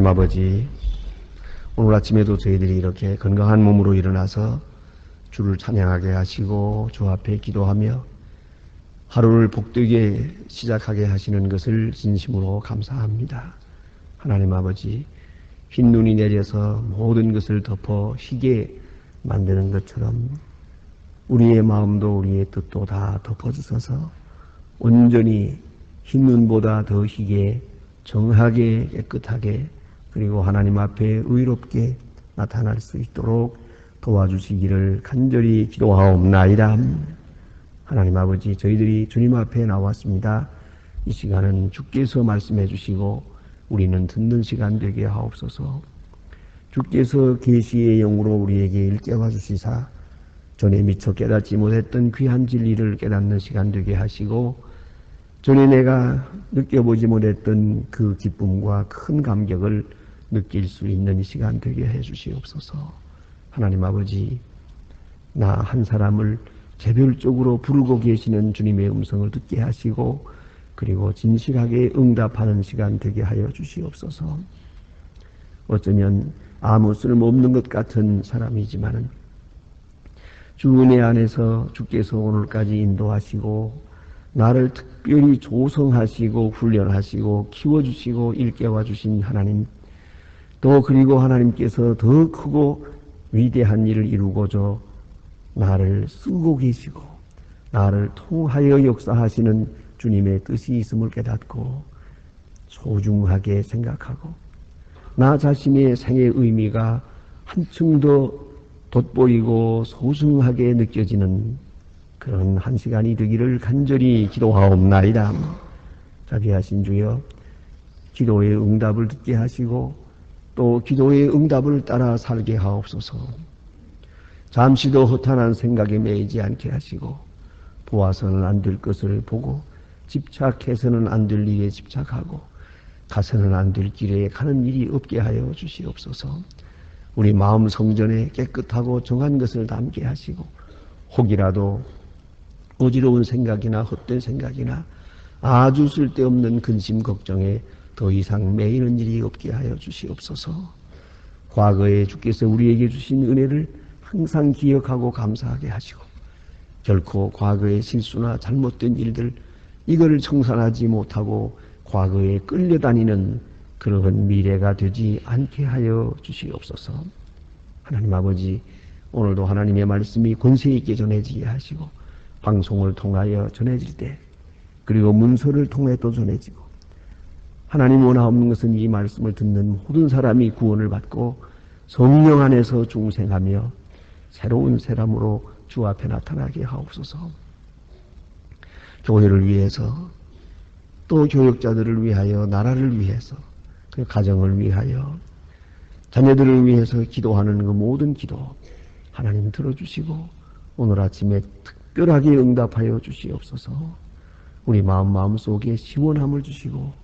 하나님 아버지, 오늘 아침에도 저희들이 이렇게 건강한 몸으로 일어나서 주를 찬양하게 하시고 주 앞에 기도하며 하루를 복되게 시작하게 하시는 것을 진심으로 감사합니다. 하나님 아버지, 흰 눈이 내려서 모든 것을 덮어 희게 만드는 것처럼 우리의 마음도 우리의 뜻도 다 덮어주셔서 온전히 흰 눈보다 더 희게 정하게 깨끗하게 그리고 하나님 앞에 의롭게 나타날 수 있도록 도와주시기를 간절히 기도하옵나이다. 하나님 아버지, 저희들이 주님 앞에 나왔습니다. 이 시간은 주께서 말씀해 주시고 우리는 듣는 시간 되게 하옵소서. 주께서 계시의 영으로 우리에게 일깨워 주시사 전에 미처 깨닫지 못했던 귀한 진리를 깨닫는 시간 되게 하시고 전에 내가 느껴보지 못했던 그 기쁨과 큰 감격을 느낄 수 있는 시간 되게 해 주시옵소서. 하나님 아버지, 나 한 사람을 개별적으로 부르고 계시는 주님의 음성을 듣게 하시고 그리고 진실하게 응답하는 시간 되게 하여 주시옵소서. 어쩌면 아무 쓸모없는 것 같은 사람이지만은 주 은혜 안에서 주께서 오늘까지 인도하시고 나를 특별히 조성하시고 훈련하시고 키워주시고 일깨워 주신 하나님, 또 그리고 하나님께서 더 크고 위대한 일을 이루고자 나를 쓰고 계시고 나를 통하여 역사하시는 주님의 뜻이 있음을 깨닫고 소중하게 생각하고 나 자신의 생의 의미가 한층 더 돋보이고 소중하게 느껴지는 그런 한 시간이 되기를 간절히 기도하옵나이다. 자비하신 주여, 기도의 응답을 듣게 하시고 또 기도의 응답을 따라 살게 하옵소서. 잠시도 허탄한 생각에 매이지 않게 하시고 보아서는 안 될 것을 보고 집착해서는 안 될 일에 집착하고 가서는 안 될 길에 가는 일이 없게 하여 주시옵소서. 우리 마음 성전에 깨끗하고 정한 것을 담게 하시고 혹이라도 어지러운 생각이나 헛된 생각이나 아주 쓸데없는 근심 걱정에 더 이상 매이는 일이 없게 하여 주시옵소서. 과거에 주께서 우리에게 주신 은혜를 항상 기억하고 감사하게 하시고 결코 과거의 실수나 잘못된 일들 이거를 청산하지 못하고 과거에 끌려다니는 그러한 미래가 되지 않게 하여 주시옵소서. 하나님 아버지, 오늘도 하나님의 말씀이 권세 있게 전해지게 하시고 방송을 통하여 전해질 때 그리고 문서를 통해 또 전해지고 하나님 원하옵는 것은 이 말씀을 듣는 모든 사람이 구원을 받고 성령 안에서 중생하며 새로운 사람으로 주 앞에 나타나게 하옵소서. 교회를 위해서 또 교역자들을 위하여 나라를 위해서 그 가정을 위하여 자녀들을 위해서 기도하는 그 모든 기도 하나님 들어주시고 오늘 아침에 특별하게 응답하여 주시옵소서. 우리 마음속에 시원함을 주시고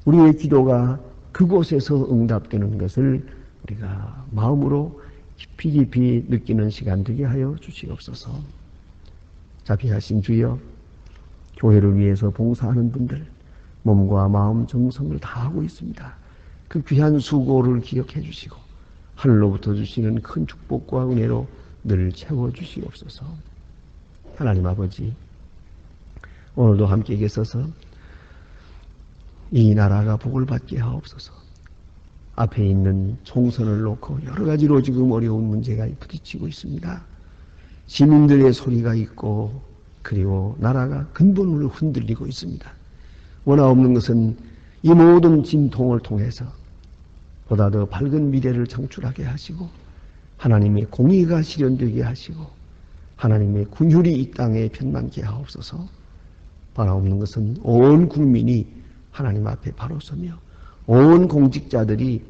우리의 기도가 그곳에서 응답되는 것을 우리가 마음으로 깊이 느끼는 시간 되게 하여 주시옵소서. 자비하신 주여, 교회를 위해서 봉사하는 분들 몸과 마음 정성을 다하고 있습니다. 그 귀한 수고를 기억해 주시고 하늘로부터 주시는 큰 축복과 은혜로 늘 채워주시옵소서. 하나님 아버지, 오늘도 함께 계셔서 이 나라가 복을 받게 하옵소서. 앞에 있는 총선을 놓고 여러 가지로 지금 어려운 문제가 부딪히고 있습니다. 시민들의 소리가 있고 그리고 나라가 근본으로 흔들리고 있습니다. 원하옵는 것은 이 모든 진통을 통해서 보다 더 밝은 미래를 창출하게 하시고 하나님의 공의가 실현되게 하시고 하나님의 군율이 이 땅에 편만케 하옵소서. 바라옵는 것은 온 국민이 하나님 앞에 바로 서며 온 공직자들이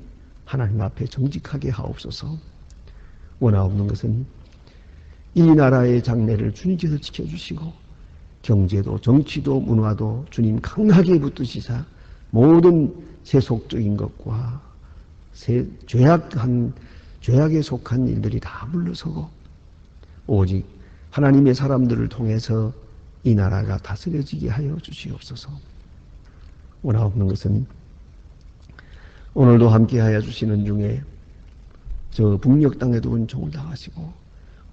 하나님 앞에 정직하게 하옵소서. 원하옵는 것은 이 나라의 장래를 주님께서 지켜주시고 경제도 정치도 문화도 주님 강하게 붙드시사 모든 세속적인 것과 죄악에 속한 일들이 다 물러서고 오직 하나님의 사람들을 통해서 이 나라가 다스려지게 하여 주시옵소서. 원하옵는 것은 오늘도 함께하여 주시는 중에 저 북녘 땅에도 은총을 당하시고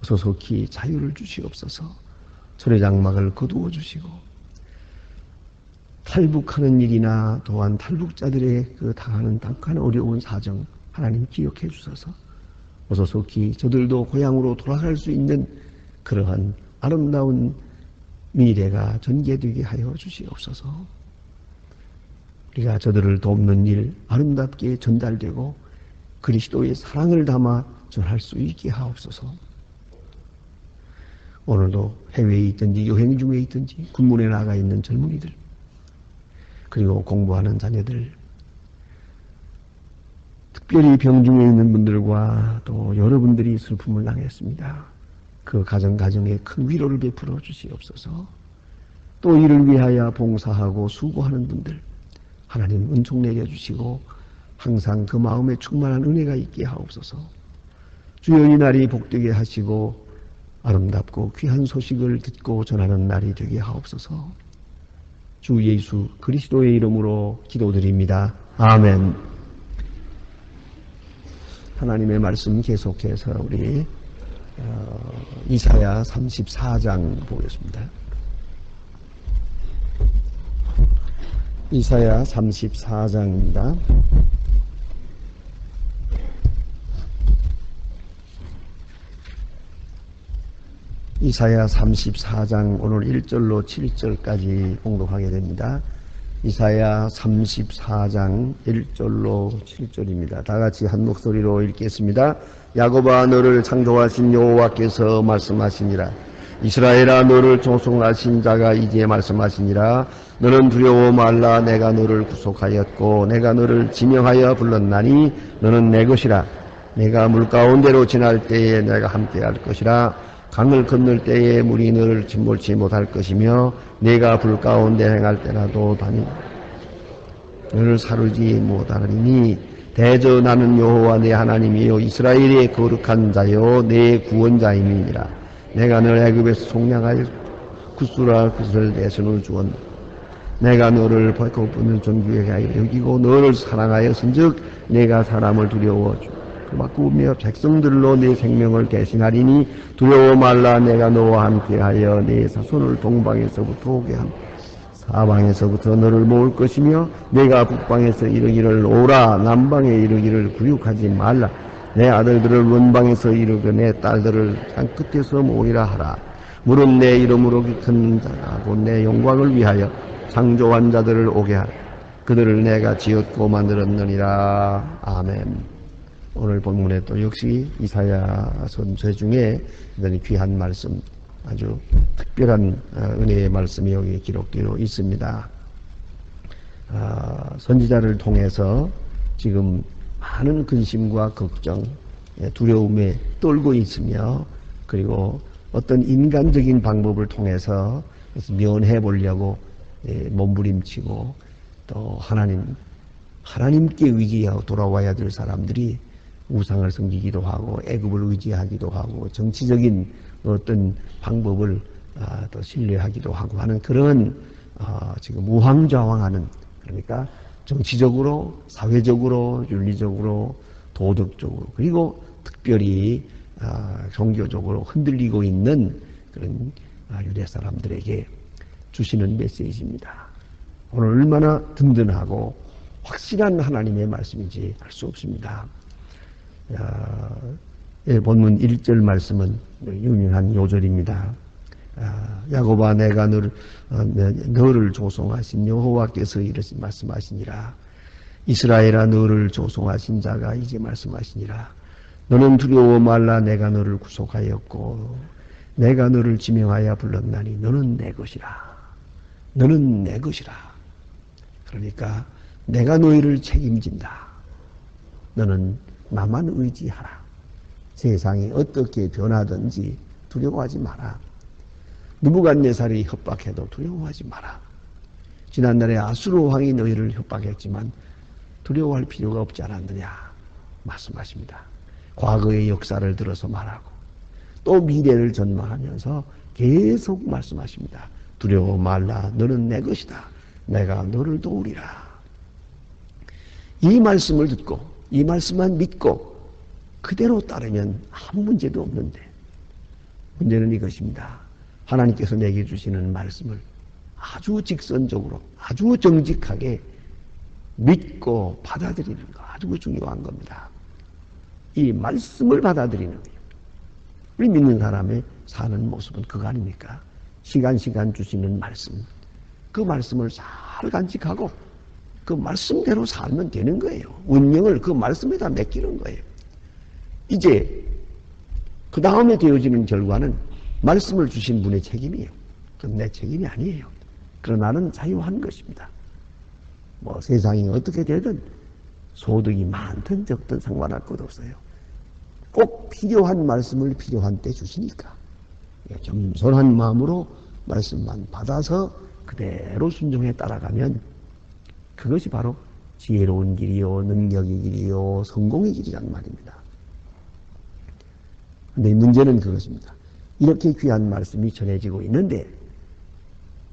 어서 속히 자유를 주시옵소서. 철의 장막을 거두어 주시고 탈북하는 일이나 또한 탈북자들의 그 당하는 당한 어려운 사정 하나님 기억해 주셔서 어서 속히 저들도 고향으로 돌아갈 수 있는 그러한 아름다운 미래가 전개되게 하여 주시옵소서. 우리가 저들을 돕는 일 아름답게 전달되고 그리스도의 사랑을 담아 전할 수 있게 하옵소서. 오늘도 해외에 있든지 여행 중에 있든지 군문에 나가 있는 젊은이들 그리고 공부하는 자녀들 특별히 병중에 있는 분들과 또 여러분들이 슬픔을 당했습니다. 그 가정에 큰 위로를 베풀어 주시옵소서. 또 이를 위하여 봉사하고 수고하는 분들 하나님 은총 내려주시고 항상 그 마음에 충만한 은혜가 있게 하옵소서. 주여 이 날이 복되게 하시고 아름답고 귀한 소식을 듣고 전하는 날이 되게 하옵소서. 주 예수 그리스도의 이름으로 기도드립니다. 아멘. 하나님의 말씀 계속해서 우리 이사야 34장 보겠습니다. 이사야 34장입니다. 이사야 34장 오늘 1절로 7절까지 봉독하게 됩니다. 이사야 34장 1절로 7절입니다. 다 같이 한 목소리로 읽겠습니다. 야곱아 너를 창조하신 여호와께서 말씀하시니라. 이스라엘아 너를 조성하신 자가 이제 말씀하시니라. 너는 두려워 말라. 내가 너를 구속하였고 내가 너를 지명하여 불렀나니 너는 내 것이라. 내가 물가운데로 지날 때에 내가 함께할 것이라. 강을 건널 때에 물이 너를 침몰치 못할 것이며 내가 불 가운데 행할 때라도 너를 사르지 못하리니 대저 나는 여호와 내 하나님이요 이스라엘의 거룩한 자요 내 구원자임이니라. 내가 너를 애굽에서 속량하여 구스라 그것을 내 손을 주었노라. 내가 너를 벌거분을 존귀하게 하여 여기고 너를 사랑하여 선즉 내가 사람을 두려워 바꾸며 백성들로 내 생명을 대신하리니 두려워 말라. 내가 너와 함께하여 내 자손을 동방에서부터 오게 함 사방에서부터 너를 모을 것이며 내가 북방에서 이르기를 오라 남방에 이르기를 굴육하지 말라. 내 아들들을 원방에서 이르고 내 딸들을 땅 끝에서 모이라 하라. 물은 내 이름으로 큰 자가 곧 내 영광을 위하여 창조한 자들을 오게 하라. 그들을 내가 지었고 만들었느니라. 아멘. 오늘 본문에 또 역시 이사야 선서 중에 대단히 귀한 말씀, 아주 특별한 은혜의 말씀이 여기 기록되어 있습니다. 선지자를 통해서 지금 많은 근심과 걱정, 두려움에 떨고 있으며 그리고 어떤 인간적인 방법을 통해서 면해 보려고 몸부림치고 또 하나님께 의지하여 돌아와야 될 사람들이 우상을 섬기기도 하고 애굽을 의지하기도 하고 정치적인 어떤 방법을 또 신뢰하기도 하고 하는 그런 지금 우왕좌왕하는, 그러니까 정치적으로, 사회적으로, 윤리적으로, 도덕적으로 그리고 특별히 종교적으로 흔들리고 있는 그런 유대 사람들에게 주시는 메시지입니다. 오늘 얼마나 든든하고 확실한 하나님의 말씀인지 알 수 없습니다. 본문 1절 말씀은 유명한 요절입니다. 야곱아 내가 너를 조성하신 여호와께서 이렇게 말씀하시니라. 이스라엘아 너를 조성하신 자가 이제 말씀하시니라. 너는 두려워 말라. 내가 너를 구속하였고 내가 너를 지명하여 불렀나니 너는 내 것이라. 너는 내 것이라. 그러니까 내가 너희를 책임진다. 너는 나만 의지하라. 세상이 어떻게 변하든지 두려워하지 마라. 느부갓네살이 협박해도 두려워하지 마라. 지난날에 아수르 왕이 너희를 협박했지만 두려워할 필요가 없지 않았느냐 말씀하십니다. 과거의 역사를 들어서 말하고 또 미래를 전망하면서 계속 말씀하십니다. 두려워 말라. 너는 내 것이다. 내가 너를 도우리라. 이 말씀을 듣고 이 말씀만 믿고 그대로 따르면 아무 문제도 없는데, 문제는 이것입니다. 하나님께서 내게 주시는 말씀을 아주 직선적으로 아주 정직하게 믿고 받아들이는 거 아주 중요한 겁니다. 이 말씀을 받아들이는 거예요. 우리 믿는 사람의 사는 모습은 그거 아닙니까? 시간 주시는 말씀, 그 말씀을 잘 간직하고 그 말씀대로 살면 되는 거예요. 운명을 그 말씀에다 맡기는 거예요. 이제 그 다음에 되어지는 결과는 말씀을 주신 분의 책임이에요. 그건 내 책임이 아니에요. 그러나 나는 자유한 것입니다. 뭐 세상이 어떻게 되든 소득이 많든 적든 상관할 것 없어요. 꼭 필요한 말씀을 필요한 때 주시니까 겸손한 마음으로 말씀만 받아서 그대로 순종해 따라가면 그것이 바로 지혜로운 길이요, 능력의 길이요, 성공의 길이란 말입니다. 그런데 문제는 그것입니다. 이렇게 귀한 말씀이 전해지고 있는데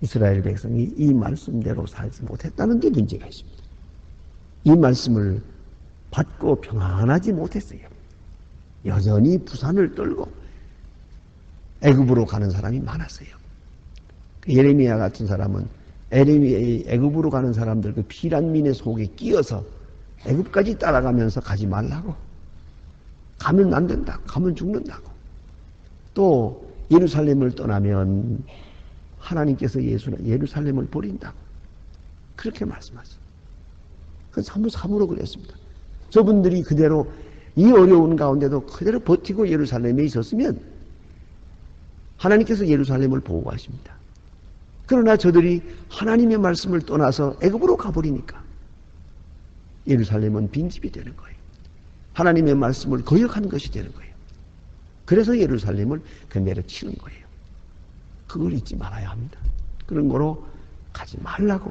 이스라엘 백성이 이 말씀대로 살지 못했다는 게 문제가 있습니다. 이 말씀을 받고 평안하지 못했어요. 여전히 부산을 떨고 애굽으로 가는 사람이 많았어요. 예레미야 같은 사람은 애굽으로 가는 사람들 그 피란민의 속에 끼어서 애굽까지 따라가면서 가지 말라고, 가면 안 된다고, 가면 죽는다고, 또 예루살렘을 떠나면 하나님께서 예루살렘을 버린다고 그렇게 말씀하셨어요. 그래서 사무로 그랬습니다. 저분들이 그대로 이 어려운 가운데도 그대로 버티고 예루살렘에 있었으면 하나님께서 예루살렘을 보호하십니다. 그러나 저들이 하나님의 말씀을 떠나서 애굽으로 가버리니까 예루살렘은 빈집이 되는 거예요. 하나님의 말씀을 거역한 것이 되는 거예요. 그래서 예루살렘을 내려치는 거예요. 그걸 잊지 말아야 합니다. 그런 거로 가지 말라고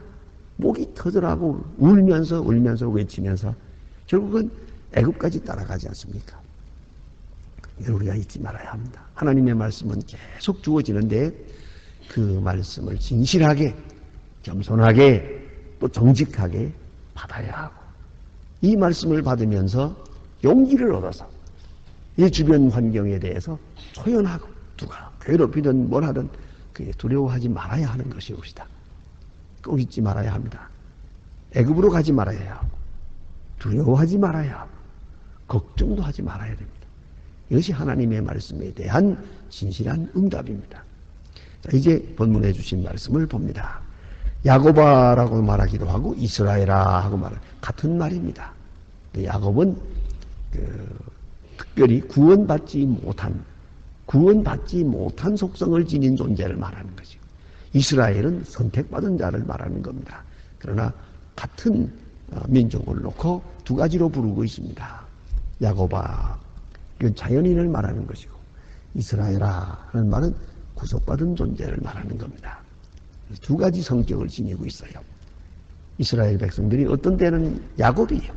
목이 터져라고 울면서 외치면서 결국은 애굽까지 따라가지 않습니까? 이걸 우리가 잊지 말아야 합니다. 하나님의 말씀은 계속 주어지는데 그 말씀을 진실하게, 겸손하게, 또 정직하게 받아야 하고, 이 말씀을 받으면서 용기를 얻어서 이 주변 환경에 대해서 초연하고, 누가 괴롭히든 뭘 하든 그게 두려워하지 말아야 하는 것이옵시다. 꼭 잊지 말아야 합니다. 애굽으로 가지 말아야 하고, 두려워하지 말아야 하고, 걱정도 하지 말아야 됩니다. 이것이 하나님의 말씀에 대한 진실한 응답입니다. 자, 이제 본문에 주신 말씀을 봅니다. 야고바라고 말하기도 하고 이스라엘아 하고 말하는 같은 말입니다. 야곱은 특별히 구원받지 못한 속성을 지닌 존재를 말하는 것이고, 이스라엘은 선택받은 자를 말하는 겁니다. 그러나 같은 민족을 놓고 두 가지로 부르고 있습니다. 야고바, 이건 자연인을 말하는 것이고, 이스라엘아 하는 말은 구속받은 존재를 말하는 겁니다. 두 가지 성격을 지니고 있어요. 이스라엘 백성들이 어떤 때는 야곱이에요.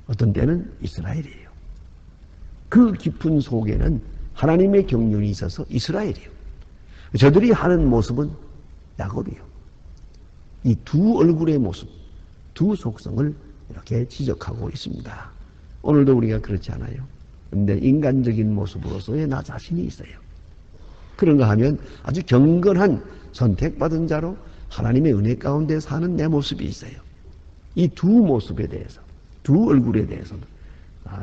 어떤 때는 이스라엘이에요. 그 깊은 속에는 하나님의 경륜이 있어서 이스라엘이에요. 저들이 하는 모습은 야곱이에요. 이 두 얼굴의 모습, 두 속성을 이렇게 지적하고 있습니다. 오늘도 우리가 그렇지 않아요. 그런데 인간적인 모습으로서의 나 자신이 있어요. 그런가 하면 아주 경건한 선택받은 자로 하나님의 은혜 가운데 사는 내 모습이 있어요. 이 두 모습에 대해서, 두 얼굴에 대해서는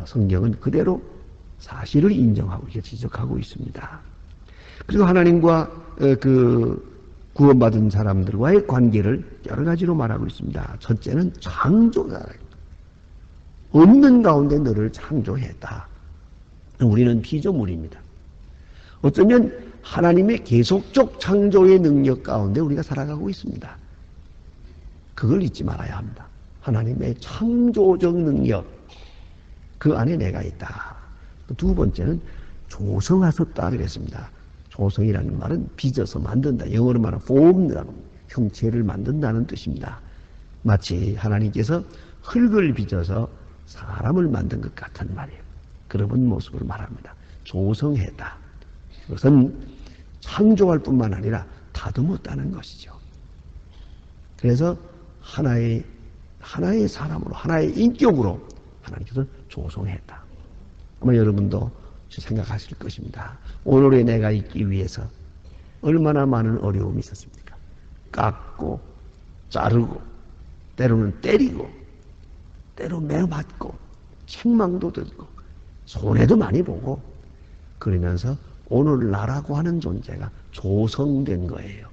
성경은 그대로 사실을 인정하고 지적하고 있습니다. 그리고 하나님과 그 구원받은 사람들과의 관계를 여러 가지로 말하고 있습니다. 첫째는 창조자. 없는 가운데 너를 창조했다. 우리는 피조물입니다. 어쩌면 하나님의 계속적 창조의 능력 가운데 우리가 살아가고 있습니다. 그걸 잊지 말아야 합니다. 하나님의 창조적 능력, 그 안에 내가 있다. 두 번째는 조성하셨다 그랬습니다. 조성이라는 말은 빚어서 만든다. 영어로 말하면 form라고, 형체를 만든다는 뜻입니다. 마치 하나님께서 흙을 빚어서 사람을 만든 것 같은 말이에요. 그런 모습을 말합니다. 조성했다. 그것은 창조할 뿐만 아니라 다듬었다는 것이죠. 그래서 하나의 하나의 사람으로, 하나의 인격으로 하나님께서 조성했다. 아마 여러분도 생각하실 것입니다. 오늘의 내가 있기 위해서 얼마나 많은 어려움이 있었습니까? 깎고, 자르고, 때로는 때리고, 때로 매어 맞고, 책망도 듣고, 손해도 많이 보고, 그러면서 오늘 나라고 하는 존재가 조성된 거예요.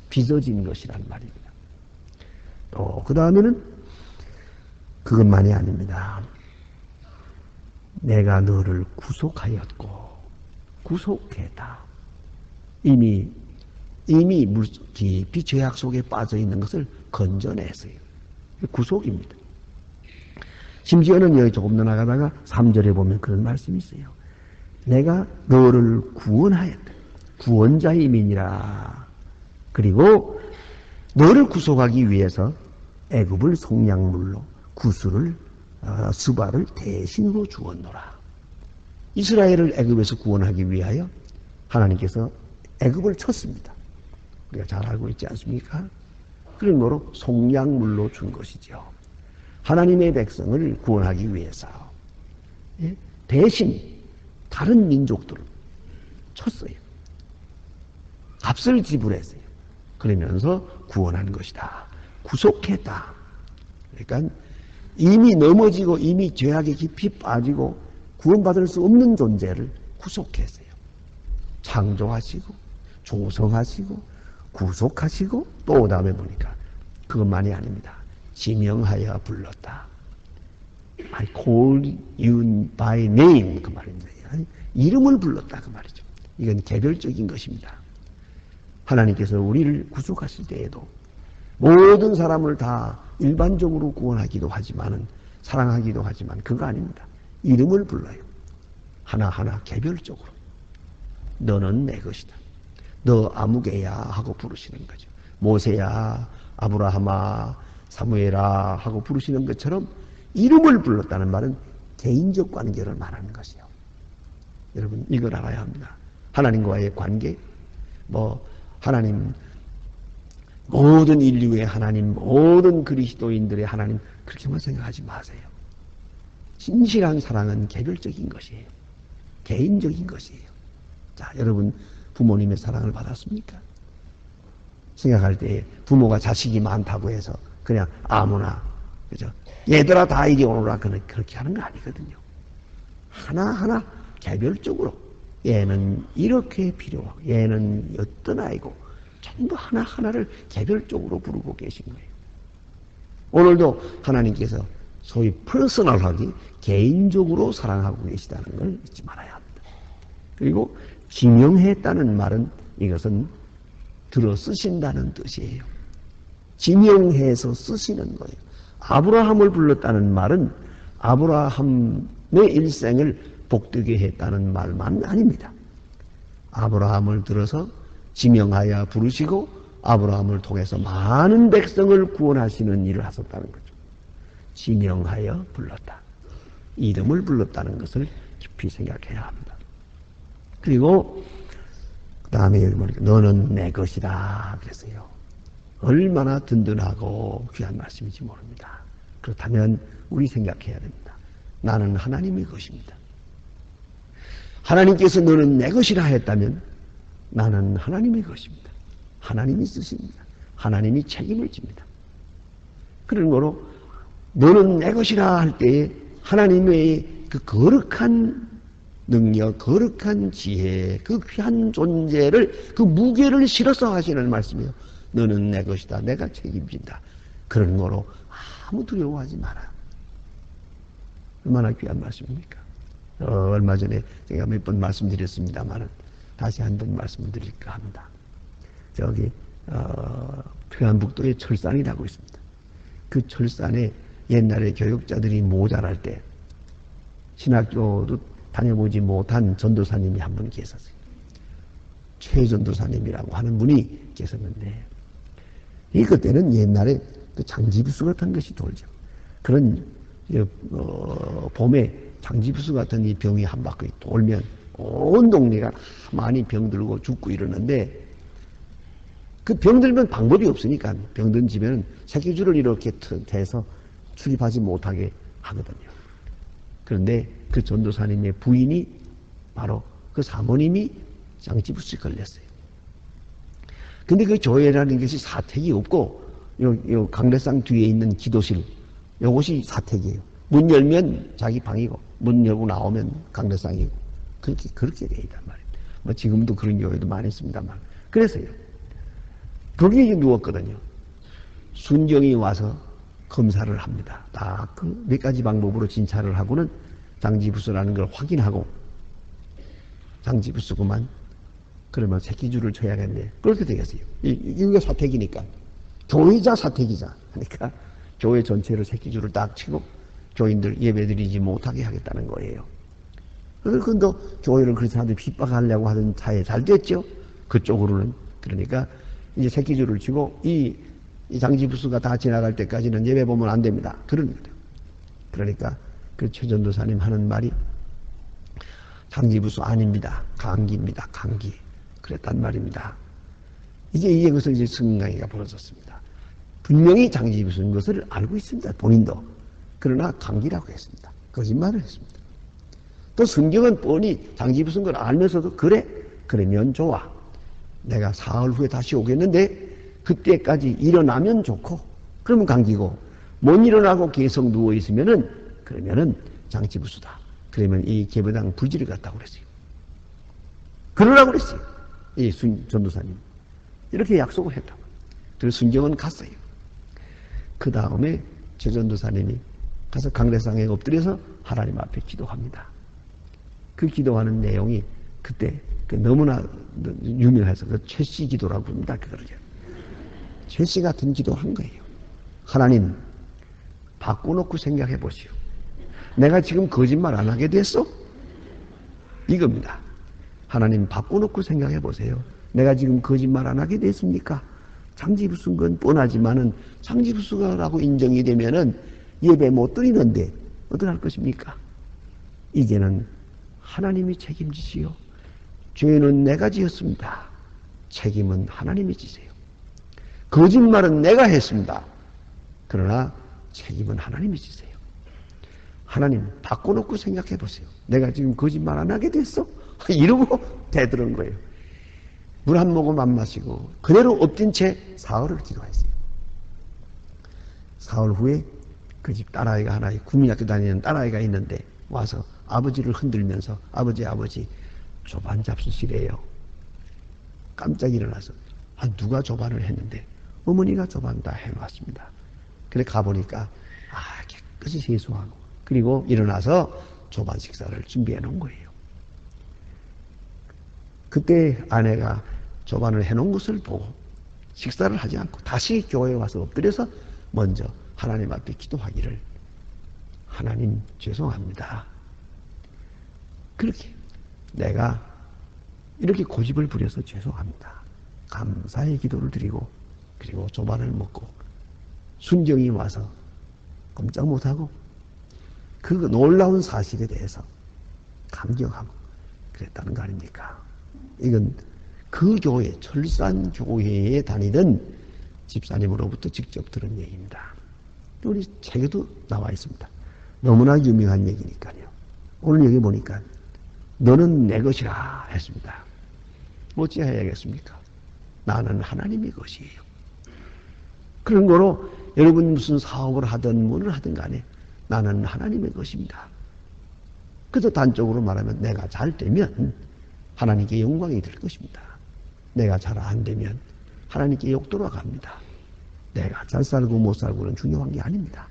빚어진 것이란 말입니다. 또, 그 다음에는 그것만이 아닙니다. 내가 너를 구속하였고, 구속했다. 이미 깊이 죄악 속에 빠져 있는 것을 건져냈어요. 구속입니다. 심지어는 여기 조금 더 나가다가 3절에 보면 그런 말씀이 있어요. 내가 너를 구원하였다. 구원자임이니라. 그리고 너를 구속하기 위해서 애굽을 속량물로 구수를 스바를 대신으로 주었노라. 이스라엘을 애굽에서 구원하기 위하여 하나님께서 애굽을 쳤습니다. 우리가 잘 알고 있지 않습니까? 그러므로 속량물로 준 것이죠. 하나님의 백성을 구원하기 위해서 대신 다른 민족들을 쳤어요. 값을 지불했어요. 그러면서 구원한 것이다. 구속했다. 그러니까 이미 넘어지고 이미 죄악에 깊이 빠지고 구원받을 수 없는 존재를 구속했어요. 창조하시고 조성하시고 구속하시고 또 다음에 보니까 그것만이 아닙니다. 지명하여 불렀다. I call you by name 그 말입니다. 이름을 불렀다 그 말이죠. 이건 개별적인 것입니다. 하나님께서 우리를 구속하실 때에도 모든 사람을 다 일반적으로 구원하기도 하지만은 사랑하기도 하지만 그거 아닙니다. 이름을 불러요. 하나하나 개별적으로. 너는 내 것이다. 너 아무개야 하고 부르시는 거죠. 모세야, 아브라함아, 사무엘아 하고 부르시는 것처럼 이름을 불렀다는 말은 개인적 관계를 말하는 것이요. 여러분 이걸 알아야 합니다. 하나님과의 관계, 하나님 모든 인류의 하나님, 모든 그리스도인들의 하나님 그렇게만 생각하지 마세요. 진실한 사랑은 개별적인 것이에요. 개인적인 것이에요. 자, 여러분 부모님의 사랑을 받았습니까? 생각할 때 부모가 자식이 많다고 해서 그냥 아무나 그죠? 얘들아 다 이리 오너라 그렇게 하는 거 아니거든요. 하나하나 개별적으로 얘는 이렇게 필요하고 얘는 어떤 아이고 전부 하나하나를 개별적으로 부르고 계신 거예요. 오늘도 하나님께서 소위 퍼스널하게 개인적으로 사랑하고 계시다는 걸 잊지 말아야 합니다. 그리고 지명했다는 말은 이것은 들어 쓰신다는 뜻이에요. 지명해서 쓰시는 거예요. 아브라함을 불렀다는 말은 아브라함의 일생을 복되게 했다는 말만 아닙니다. 아브라함을 들어서 지명하여 부르시고 아브라함을 통해서 많은 백성을 구원하시는 일을 하셨다는 거죠. 지명하여 불렀다. 이름을 불렀다는 것을 깊이 생각해야 합니다. 그리고 그 다음에 여기 보니까 너는 내 것이다 그랬어요. 얼마나 든든하고 귀한 말씀인지 모릅니다. 그렇다면 우리 생각해야 됩니다. 나는 하나님의 것입니다. 하나님께서 너는 내 것이라 했다면 나는 하나님의 것입니다. 하나님이 쓰십니다. 하나님이 책임을 집니다. 그런 거로 너는 내 것이라 할 때에 하나님의 그 거룩한 능력, 거룩한 지혜, 그 귀한 존재를 그 무게를 실어서 하시는 말씀이에요. 너는 내 것이다. 내가 책임진다. 그런 거로 아무 두려워하지 마라. 얼마나 귀한 말씀입니까? 얼마 전에 제가 몇 번 말씀드렸습니다만 다시 한 번 말씀을 드릴까 합니다. 저기 평안북도에 철산이라고 있습니다. 그 철산에 옛날에 교육자들이 모자랄 때 신학교도 다녀보지 못한 전도사님이 한 분 계셨어요. 최 전도사님이라고 하는 분이 계셨는데 그때는 옛날에 그 장지부수 같은 것이 돌죠. 그런 봄에 장지부수 같은 이 병이 한 바퀴 돌면 온 동네가 많이 병들고 죽고 이러는데 그 병들면 방법이 없으니까 병든 집에는 새끼줄을 이렇게 대서 출입하지 못하게 하거든요. 그런데 그 전도사님의 부인이 바로 그 사모님이 장지부스에 걸렸어요. 근데 그 교회라는 것이 사택이 없고 요 강례상 뒤에 있는 기도실 요것이 사택이에요. 문 열면 자기 방이고 문 열고 나오면 강례상이고 그렇게 돼 있단 말이에요. 뭐 지금도 그런 교회도 많이 있습니다만 그래서요. 거기에 누웠거든요. 순경이 와서 검사를 합니다. 다 그 몇 가지 방법으로 진찰을 하고는 장지부스라는 걸 확인하고 장지부스구만. 그러면 새끼줄을 쳐야겠네. 그렇게 되겠어요. 이게 사택이니까. 교회자 사택이자 하니까 교회 전체를 새끼줄을 딱 치고 교인들 예배드리지 못하게 하겠다는 거예요. 근데 교회를 그렇게 사람들이 핍박하려고 하던 차에 잘 됐죠. 그쪽으로는. 그러니까 이제 새끼줄을 치고 이 장지부스가 다 지나갈 때까지는 예배 보면 안 됩니다. 그런 거예요. 그러니까 그 최전도사님 하는 말이 장지부스 아닙니다. 강기입니다. 강기. 그랬단 말입니다. 이제 여기서 이제 승강이가 벌어졌습니다. 분명히 장지부스인 것을 알고 있습니다. 본인도. 그러나 강기라고 했습니다. 거짓말을 했습니다. 또 성경은 뻔히 장지부스인 걸 알면서도 그래? 그러면 좋아. 내가 사흘 후에 다시 오겠는데 그때까지 일어나면 좋고 그러면 강기고 못 일어나고 계속 누워있으면은 그러면은 장지부스다. 그러면 이 계보당 부지를 갔다고 그랬어요. 그러라고 그랬어요. 이 전도사님. 이렇게 약속을 했다고. 그래서 순경은 갔어요. 그 다음에 최전도사님이 가서 강례상에 엎드려서 하나님 앞에 기도합니다. 그 기도하는 내용이 그때 너무나 유명해서 그 최씨 기도라고 부릅니다. 그거를. 최씨 같은 기도 한 거예요. 하나님, 바꿔놓고 생각해 보시오. 내가 지금 거짓말 안 하게 됐어? 이겁니다. 하나님 바꿔놓고 생각해 보세요. 내가 지금 거짓말 안 하게 됐습니까? 장지부스인 건 뻔하지만은 장지부스라고 인정이 되면은 예배 못 드리는데 어떡할 것입니까? 이제는 하나님이 책임지시오. 죄는 내가 지었습니다. 책임은 하나님이 지세요. 거짓말은 내가 했습니다. 그러나 책임은 하나님이 지세요. 하나님 바꿔놓고 생각해 보세요. 내가 지금 거짓말 안 하게 됐어? 이러고 대들은 거예요. 물 한 모금 안 마시고 그대로 엎진 채 사흘을 기도했어요. 사흘 후에 그 집 딸아이가 하나, 국민학교 다니는 딸아이가 있는데 와서 아버지를 흔들면서 아버지 조반 잡수시래요. 깜짝 일어나서 누가 조반을 했는데 어머니가 조반 다 해놨습니다. 그래 가보니까 깨끗이 세수하고 그리고 일어나서 조반 식사를 준비해 놓은 거예요. 그때 아내가 조반을 해놓은 것을 보고 식사를 하지 않고 다시 교회에 와서 엎드려서 먼저 하나님 앞에 기도하기를 하나님 죄송합니다. 그렇게 내가 이렇게 고집을 부려서 죄송합니다. 감사의 기도를 드리고 그리고 조반을 먹고 순경이 와서 꼼짝 못하고 그 놀라운 사실에 대해서 감격하고 그랬다는 거 아닙니까? 이건 그 교회, 철산 교회에 다니던 집사님으로부터 직접 들은 얘기입니다. 우리 책에도 나와 있습니다. 너무나 유명한 얘기니까요. 오늘 여기 보니까 너는 내 것이라 했습니다. 어찌해야겠습니까? 나는 하나님의 것이에요. 그런 거로 여러분 무슨 사업을 하든 뭐를 하든 간에 나는 하나님의 것입니다. 그래서 단적으로 말하면 내가 잘 되면 하나님께 영광이 될 것입니다. 내가 잘 안 되면 하나님께 욕 돌아갑니다. 내가 잘 살고 못 살고는 중요한 게 아닙니다.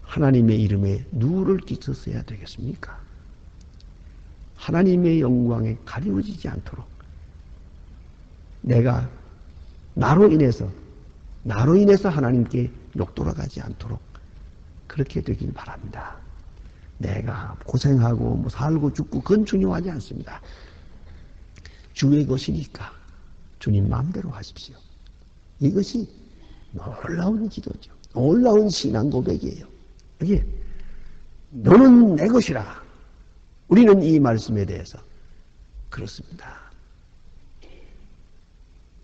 하나님의 이름에 누를 끼쳤어야 되겠습니까? 하나님의 영광에 가리워지지 않도록 내가 나로 인해서 하나님께 욕 돌아가지 않도록 그렇게 되길 바랍니다. 내가 고생하고 뭐 살고 죽고 그건 중요하지 않습니다. 주의 것이니까 주님 마음대로 하십시오. 이것이 놀라운 기도죠. 놀라운 신앙 고백이에요. 이게 너는 내 것이라. 우리는 이 말씀에 대해서 그렇습니다.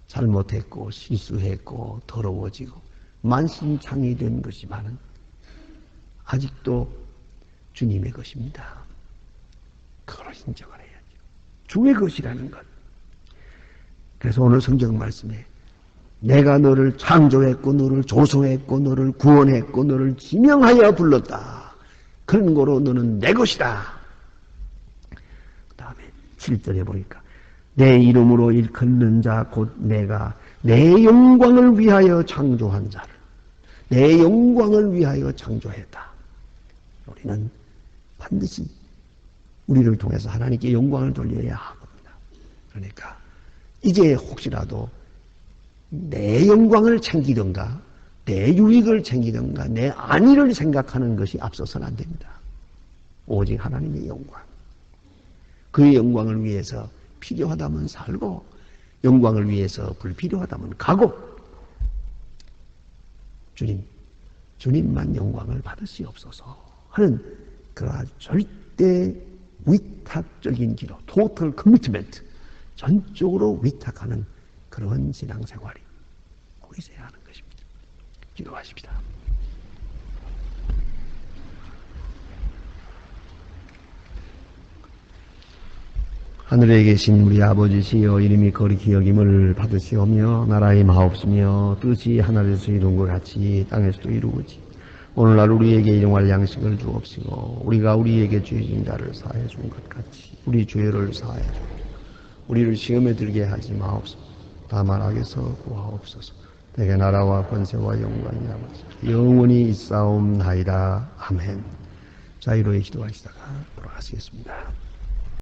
잘못했고 실수했고 더러워지고 만신창이 된 것이지만은 아직도 주님의 것입니다. 그걸 인정을 해야죠. 주의 것이라는 것. 그래서 오늘 성경 말씀에 내가 너를 창조했고 너를 조성했고 너를 구원했고 너를 지명하여 불렀다. 그런 거로 너는 내 것이다. 그 다음에 7절에 보니까 내 이름으로 일컫는 자 곧 내가 내 영광을 위하여 창조한 자를 내 영광을 위하여 창조했다. 우리는 반드시 우리를 통해서 하나님께 영광을 돌려야 합니다. 그러니까 이제 혹시라도 내 영광을 챙기든가 내 유익을 챙기든가 내 안위를 생각하는 것이 앞서서는 안 됩니다. 오직 하나님의 영광. 그의 영광을 위해서 필요하다면 살고 영광을 위해서 불필요하다면 가고 주님만 영광을 받으시옵소서 하는 그러한 절대 위탁적인 기도, total commitment, 전적으로 위탁하는 그런 신앙생활이 꼭 있어야 하는 것입니다. 기도하십시다. 하늘에 계신 우리 아버지시여 이름이 거룩히 여김을 받으시오며 나라의 마옵시며 뜻이 하늘에서 이룬 것 같이 땅에서도 이루어지 오늘날 우리에게 일용할 양식을 주옵시고 우리가 우리에게 죄진 자를 사해 준 것 같이 우리 죄를 사해 주옵소서. 우리를 시험에 들게 하지 마옵소서. 다만 악에서 구하옵소서. 내게 나라와 권세와 영광이 아버지 영원히 있사옵나이다. 아멘. 자, 이로의 기도하시다가 돌아가시겠습니다.